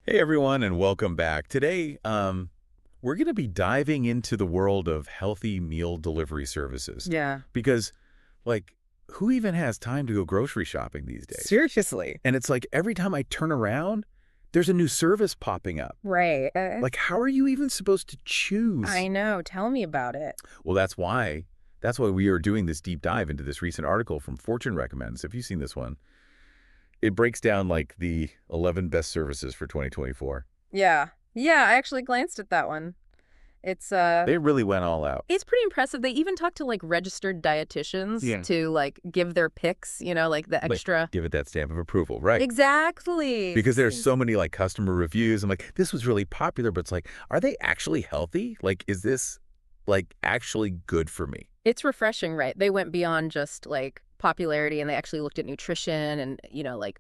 Hey everyone, and welcome back. Today, we're going to be diving into the world of healthy meal delivery services Yeah. because, like, who even has time to go grocery shopping these days? Seriously. And it's like every time I turn around, there's a new service popping up. Right. Like, how are you even supposed to choose? I know. Tell me about it. Well, that's why we are doing this deep dive into this recent article from Fortune Recommends. If you've seen this one, it breaks down like the 11 best services for 2024. Yeah. Yeah, I actually glanced at that one. It's They really went all out. it's pretty impressive. They even talk to like registered dietitians Yeah. to like give their picks, like the Like, extra. give it that stamp of approval, right? Exactly. Because there's so many like customer reviews. I'm like, this was really popular, but it's like, are they actually healthy? Like, is this like actually good for me? It's refreshing, right? They went beyond just like popularity and they actually looked at nutrition and, like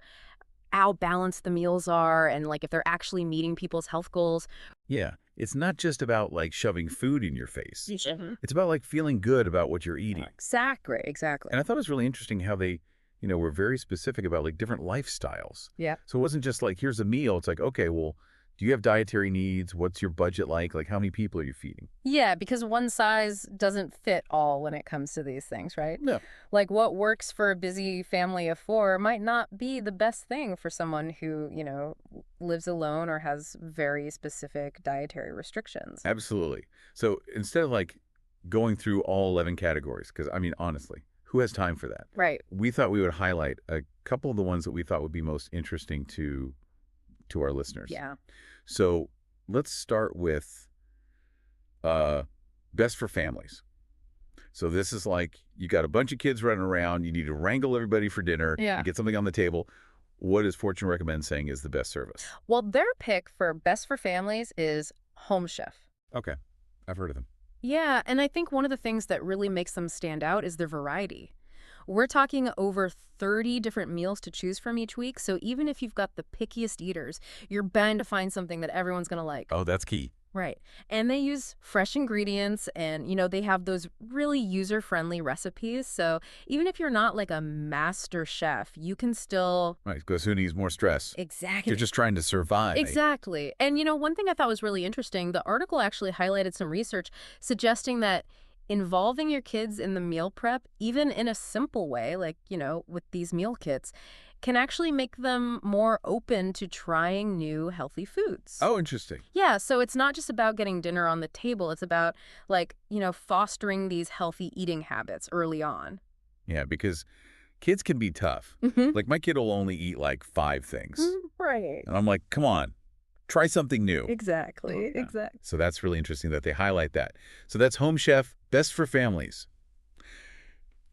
how balanced the meals are and like if they're actually meeting people's health goals. Yeah. It's not just about like shoving food in your face. Mhm. It's about like feeling good about what you're eating. Exactly. Exactly. And I thought it was really interesting how they, were very specific about like different lifestyles. Yeah. So it wasn't just like, here's a meal. It's like, okay, well, do you have dietary needs? What's your budget like? Like, how many people are you feeding? Yeah, because one size doesn't fit all when it comes to these things, right? No. Like what works for a busy family of four might not be the best thing for someone who, lives alone or has very specific dietary restrictions. Absolutely. So instead of like going through all 11 categories, because I mean, honestly, who has time for that? Right. We thought we would highlight a couple of the ones that we thought would be most interesting to our listeners. Yeah. So let's start with best for families. So this is like you got a bunch of kids running around. You need to wrangle everybody for dinner Yeah. and get something on the table. What does Fortune recommend saying is the best service? Well, their pick for best for families is Home Chef. Okay. I've heard of them. Yeah, and I think one of the things that really makes them stand out is their variety. We're talking over 30 different meals to choose from each week, so even if you've got the pickiest eaters, you're bound to find something that everyone's going to like. Oh, that's key. Right. And they use fresh ingredients and, they have those really user-friendly recipes. So even if you're not like a master chef, you can still. Right. Because who needs more stress? Exactly. You're just trying to survive. Exactly. And, one thing I thought was really interesting, the article actually highlighted some research suggesting that involving your kids in the meal prep, even in a simple way, like, with these meal kits, can actually make them more open to trying new healthy foods. Oh, interesting. Yeah, so it's not just about getting dinner on the table. It's about, like, fostering these healthy eating habits early on. Yeah, because kids can be tough. Mm-hmm. Like my kid will only eat like 5 things. Right. And I'm like, come on, try something new. Exactly. Yeah. Exactly. So that's really interesting that they highlight that. So that's Home Chef, best for families.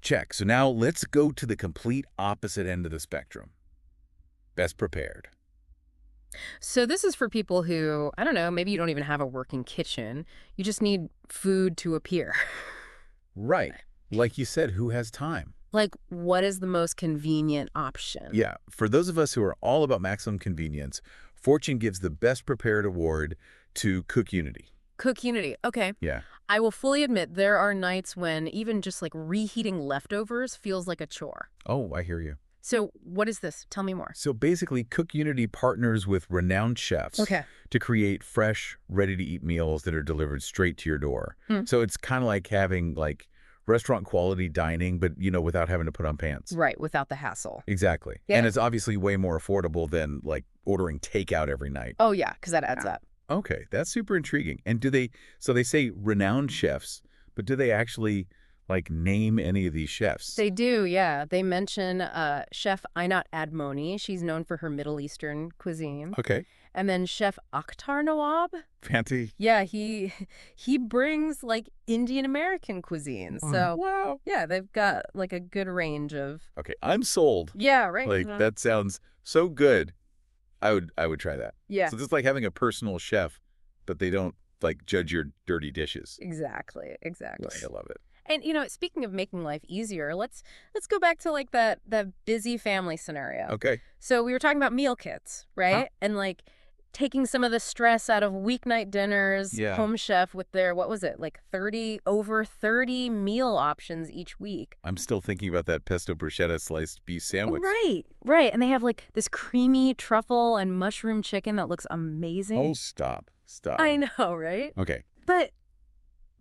Check. So now let's go to the complete opposite end of the spectrum. Best prepared. So this is for people who, I don't know, maybe you don't even have a working kitchen. You just need food to appear. Right. Like you said, who has time? Like, what is the most convenient option? Yeah. For those of us who are all about maximum convenience, Fortune gives the Best Prepared Award to Cook Unity. Cook Unity. Okay. Yeah. I will fully admit there are nights when even just like reheating leftovers feels like a chore. Oh, I hear you. So what is this? Tell me more. So basically, Cook Unity partners with renowned chefs Okay. to create fresh, ready-to-eat meals that are delivered straight to your door. So it's kind of like having like restaurant quality dining, but without having to put on pants. Right, without the hassle. Exactly. Yeah. And it's obviously way more affordable than like ordering takeout every night. Oh, yeah, because that adds up. Okay, that's super intriguing. And so they say renowned chefs, but do they actually like name any of these chefs? They do, yeah. They mention Chef Einat Admoni. She's known for her Middle Eastern cuisine. Okay. And then Chef Akhtar Nawab. Fancy. Yeah, he brings like Indian American cuisine. So Wow. yeah, they've got like a good range of. Okay, I'm sold. Yeah, right. Like that sounds so good. I would try that. Yeah, So it's like having a personal chef, but they don't like judge your dirty dishes. exactly. Like, I love it. And speaking of making life easier, let's go back to like that busy family scenario. Okay. So we were talking about meal kits, right? And like taking some of the stress out of weeknight dinners. Yeah. Home Chef with their, what was it, like over 30 meal options each week. I'm still thinking about that pesto bruschetta sliced beef sandwich. Right, right. And they have like this creamy truffle and mushroom chicken that looks amazing. Oh, stop. Stop. I know, right? Okay. But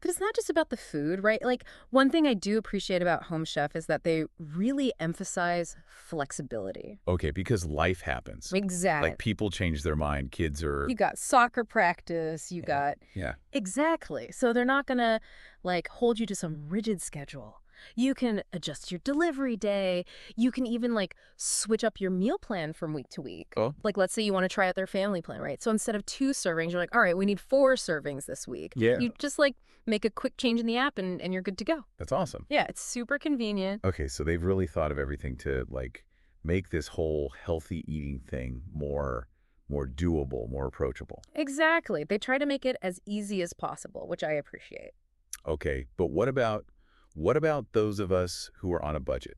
it's not just about the food, right? Like, one thing I do appreciate about Home Chef is that they really emphasize flexibility. Okay, because life happens. Exactly. Like, people change their mind. Kids are... You got soccer practice, you got... Yeah. Exactly. So they're not going to, like, hold you to some rigid schedule. You can adjust your delivery day. You can even, like, switch up your meal plan from week to week. Oh. Like, let's say you want to try out their family plan, right? So instead of 2 servings, you're like, all right, we need 4 servings this week. Yeah. You just, like, make a quick change in the app and you're good to go. That's awesome. Yeah, it's super convenient. Okay, so they've really thought of everything to, like, make this whole healthy eating thing more doable, more approachable. Exactly. They try to make it as easy as possible, which I appreciate. Okay, but what about those of us who are on a budget?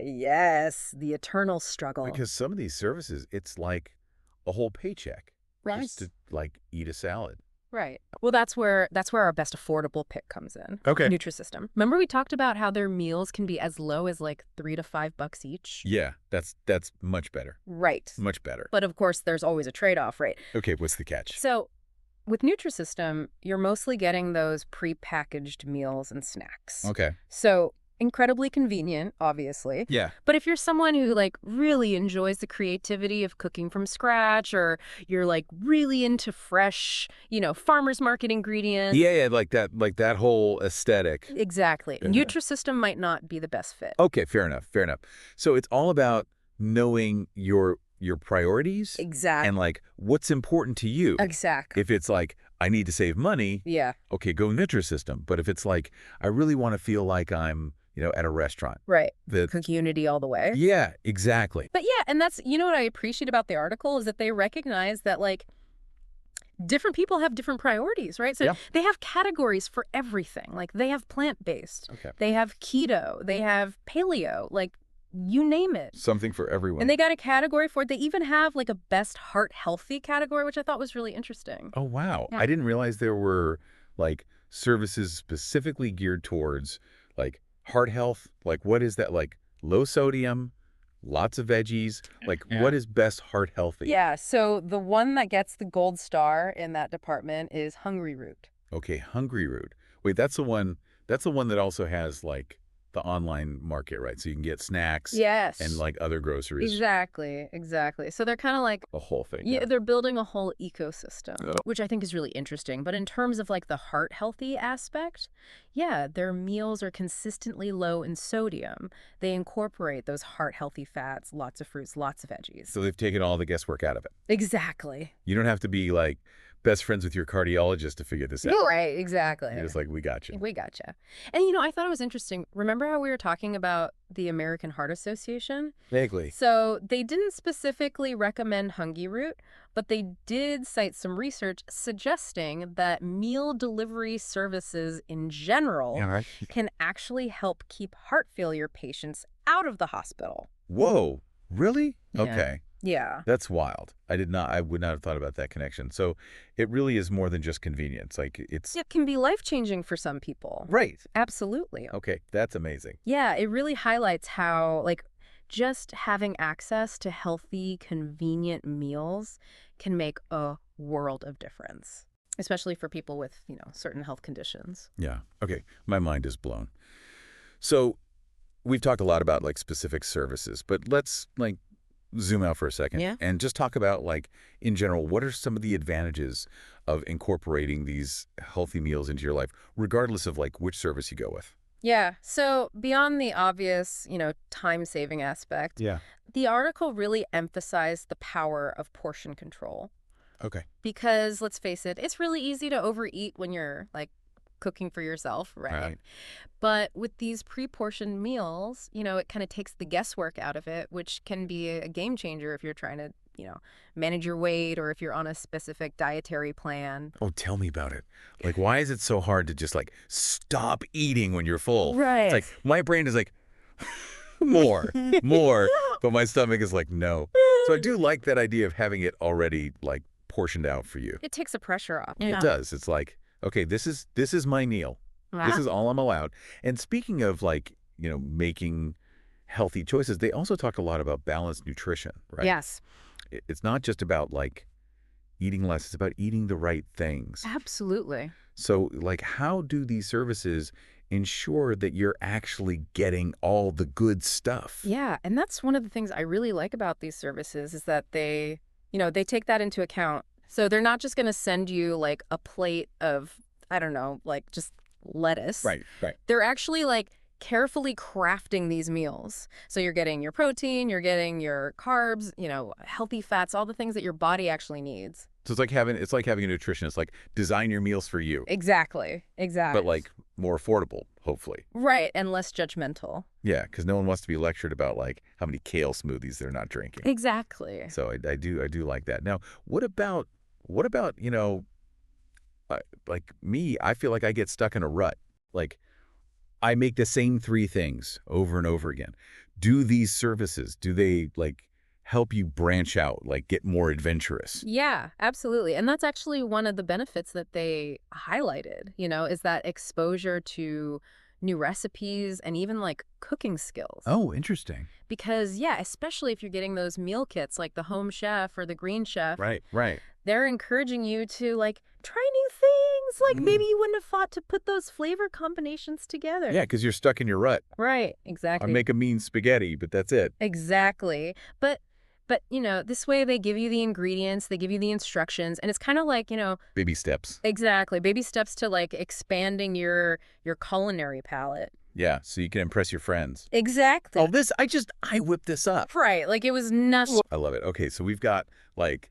Yes, the eternal struggle. Because some of these services, it's like a whole paycheck just to, like, eat a salad. Right. Well, that's where our best affordable pick comes in. Okay. Nutrisystem. Remember we talked about how their meals can be as low as like $3 to $5 each? Yeah, that's much better. Right. Much better. But of course, there's always a trade-off, right? Okay, what's the catch? So with Nutrisystem, you're mostly getting those pre-packaged meals and snacks. Okay. So incredibly convenient, obviously. Yeah. But if you're someone who like really enjoys the creativity of cooking from scratch, or you're like really into fresh, farmers market ingredients. Yeah, like that whole aesthetic. Exactly. Yeah. Nutrisystem might not be the best fit. Okay, fair enough. So it's all about knowing your priorities. Exactly. And like what's important to you. Exactly. If it's like, I need to save money. Yeah. Okay, go Nutrisystem. But if it's like, I really want to feel like I'm, at a restaurant. Right. Cook Unity all the way. Yeah, exactly. But yeah, and that's, what I appreciate about the article is that they recognize that like different people have different priorities, right? So they have categories for everything. Like they have plant-based. Okay. They have keto. They have paleo. Like you name it. Something for everyone. And they got a category for it. They even have like a best heart healthy category, which I thought was really interesting. Oh, wow. Yeah. I didn't realize there were like services specifically geared towards like heart health. Like what is that? Like low sodium, lots of veggies. Like what is best heart healthy? Yeah. So the one that gets the gold star in that department is Hungry Root. Okay. Hungry Root. Wait, that's the one that also has like the online market, right? So you can get snacks and like other groceries. Exactly. So they're kind of like the whole thing. Yeah, they're building a whole ecosystem, which I think is really interesting. But in terms of like the heart healthy aspect, yeah, their meals are consistently low in sodium. They incorporate those heart healthy fats, lots of fruits, lots of veggies. So they've taken all the guesswork out of it. Exactly. You don't have to be like best friends with your cardiologist to figure this out. Right, exactly. You're just like, we got you. We gotcha. And I thought it was interesting. Remember how we were talking about the American Heart Association? Vaguely. So they didn't specifically recommend Hungry Root, but they did cite some research suggesting that meal delivery services in general can actually help keep heart failure patients out of the hospital. Whoa, really? Yeah. Okay. Yeah. That's wild. I would not have thought about that connection. So it really is more than just convenience. Like it can be life-changing for some people. Right. Absolutely. Okay, that's amazing. Yeah, it really highlights how like just having access to healthy, convenient meals can make a world of difference, especially for people with, certain health conditions. Yeah. Okay, my mind is blown. So we've talked a lot about like specific services, but let's like zoom out for a second and just talk about like in general, what are some of the advantages of incorporating these healthy meals into your life, regardless of like which service you go with? Yeah. So beyond the obvious, time-saving aspect, the article really emphasized the power of portion control. Okay. Because let's face it, it's really easy to overeat when you're like cooking for yourself, right? But with these pre-portioned meals, it kind of takes the guesswork out of it, which can be a game changer if you're trying to, manage your weight or if you're on a specific dietary plan. Oh, tell me about it. Like, why is it so hard to just like stop eating when you're full? Right. It's like my brain is like, more, but my stomach is like, no. So I do like that idea of having it already, like, portioned out for you. It takes the pressure off. It does. It's like, okay, this is my meal. This is all I'm allowed. And speaking of, like, making healthy choices, they also talk a lot about balanced nutrition, right? Yes. It's not just about, like, eating less. It's about eating the right things. Absolutely. So, like, how do these services ensure that you're actually getting all the good stuff? Yeah, and that's one of the things I really like about these services is that they take that into account. So they're not just going to send you like a plate of, I don't know, like just lettuce. Right. They're actually like carefully crafting these meals. So you're getting your protein, you're getting your carbs, healthy fats, all the things that your body actually needs. So it's like having a nutritionist, like, design your meals for you. Exactly. But, like, more affordable, hopefully. Right, and less judgmental. Yeah, because no one wants to be lectured about, like, how many kale smoothies they're not drinking. Exactly. So I do like that. Now, what about like me? I feel like I get stuck in a rut. Like, I make the same 3 things over and over again. Do these services, do they, like, help you branch out, like, get more adventurous? Yeah, absolutely. And that's actually one of the benefits that they highlighted, is that exposure to new recipes and even like cooking skills. Oh, interesting. Because, yeah, especially if you're getting those meal kits like the Home Chef or the Green Chef. Right. They're encouraging you to like try new things. Like maybe you wouldn't have thought to put those flavor combinations together. Yeah, because you're stuck in your rut. Right, exactly. I make a mean spaghetti, but that's it. Exactly. But this way they give you the ingredients, they give you the instructions, and it's kind of like, Baby steps. Exactly. Baby steps to like expanding your culinary palette. Yeah, so you can impress your friends. Exactly. Oh, I whipped this up. Right. Like it was nothing. I love it. Okay, so we've got like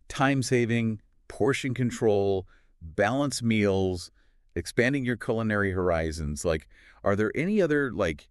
time saving, portion control, balanced meals, expanding your culinary horizons. Like, are there any other like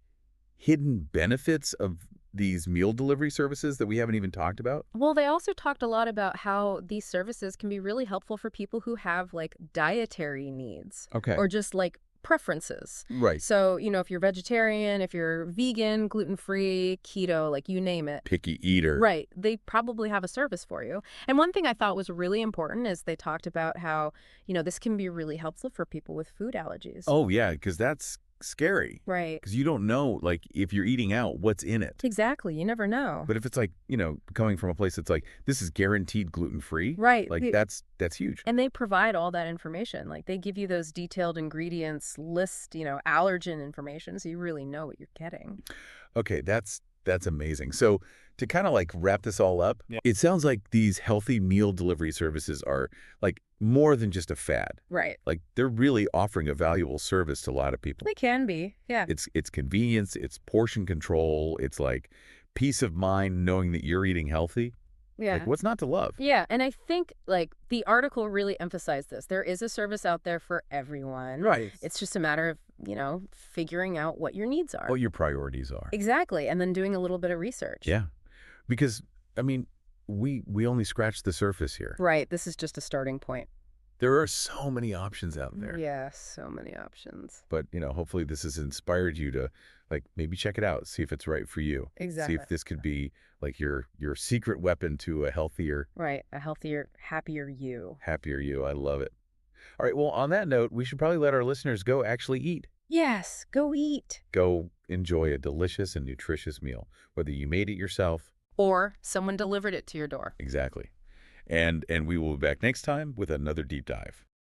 hidden benefits of these meal delivery services that we haven't even talked about? Well, they also talked a lot about how these services can be really helpful for people who have like dietary needs. Okay. Or just like preferences. Right. So, if you're vegetarian, if you're vegan, gluten-free, keto, like you name it. Picky eater. Right. They probably have a service for you. And one thing I thought was really important is they talked about how, this can be really helpful for people with food allergies. Oh, yeah, because that's scary. Right. Because you don't know, like, if you're eating out, what's in it. Exactly. You never know. But if it's like, coming from a place that's like, this is guaranteed gluten-free. Right. Like, that's huge. And they provide all that information. Like, they give you those detailed ingredients list, allergen information, so you really know what you're getting. Okay, that's amazing. So to kind of like wrap this all up, It sounds like these healthy meal delivery services are like more than just a fad. Right. Like they're really offering a valuable service to a lot of people. They can be, yeah. It's convenience, it's portion control, it's like peace of mind knowing that you're eating healthy. Yeah. Like, what's not to love? Yeah, and I think, like, the article really emphasized this. There is a service out there for everyone. Right. It's just a matter of, figuring out what your needs are. What your priorities are. Exactly, and then doing a little bit of research. Yeah. Because, I mean, we only scratched the surface here. Right, this is just a starting point. There are so many options out there. Yeah, so many options. But, hopefully this has inspired you to, like, maybe check it out, see if it's right for you. Exactly. See if this could be, like, your secret weapon to a healthier... Right, a healthier, happier you. Happier you. I love it. All right, well, on that note, we should probably let our listeners go actually eat. Yes, go eat. Go enjoy a delicious and nutritious meal, whether you made it yourself. Or someone delivered it to your door. Exactly. And we will be back next time with another deep dive.